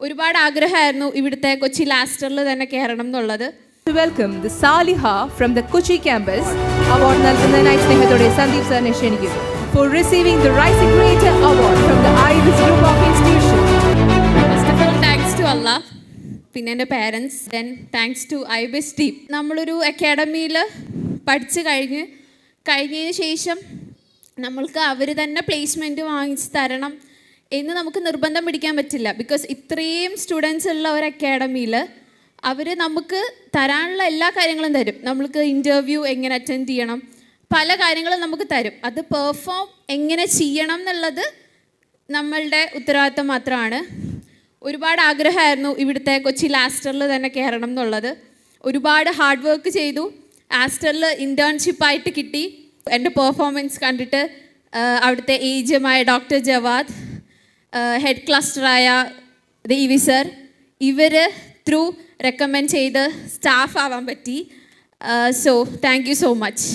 ഒരുപാട് ആഗ്രഹമായിരുന്നു ഇവിടുത്തെ കൊച്ചി ലാസ്റ്ററിൽ തന്നെ കയറണം എന്നുള്ളത്. Welcome the Saliha from the Kochi campus. Award നൽകുന്നതിനായി സ്നേഹത്തോടെ സന്ദീപ് സാറിനെ ക്ഷണിക്കുന്നു for receiving the Rising Creator Award from the IBIS Group of Institutions. First of all, thanks to Allah. പിന്നെ എൻ്റെ parents, then thanks to IBIS team. നമ്മളൊരു അക്കാഡമിയിൽ പഠിച്ച് കഴിഞ്ഞതിന് ശേഷം നമ്മൾക്ക് അവർ തന്നെ പ്ലേസ്മെൻറ്റ് വാങ്ങിച്ച് തരണം എന്ന് നമുക്ക് നിർബന്ധം പിടിക്കാൻ പറ്റില്ല. ബിക്കോസ് ഇത്രയും സ്റ്റുഡൻസ് ഉള്ള ഒരു അക്കാഡമിയിൽ അവർ നമുക്ക് തരാനുള്ള എല്ലാ കാര്യങ്ങളും തരും. നമ്മൾക്ക് ഇൻ്റർവ്യൂ എങ്ങനെ അറ്റൻഡ് ചെയ്യണം, പല കാര്യങ്ങളും നമുക്ക് തരും. അത് പെർഫോം എങ്ങനെ ചെയ്യണം എന്നുള്ളത് നമ്മളുടെ ഉത്തരവാദിത്തം മാത്രമാണ്. ഒരുപാട് ആഗ്രഹമായിരുന്നു ഇവിടുത്തെ കൊച്ചി ലാസ്റ്ററിൽ തന്നെ കയറണം എന്നുള്ളത്. ഒരുപാട് ഹാർഡ് വർക്ക് ചെയ്തു. ആസ്റ്ററിൽ ഇൻറ്റേൺഷിപ്പായിട്ട് കിട്ടി. എൻ്റെ പെർഫോമൻസ് കണ്ടിട്ട് അവിടുത്തെ ഏജമായ ഡോക്ടർ ജവാദ്, ഹെഡ് ക്ലസ്റ്ററായ ദേവി സർ, ഇവർ ത്രൂ റെക്കമെൻഡ് ചെയ്ത് സ്റ്റാഫ് ആവാൻ പറ്റി. So thank you so much.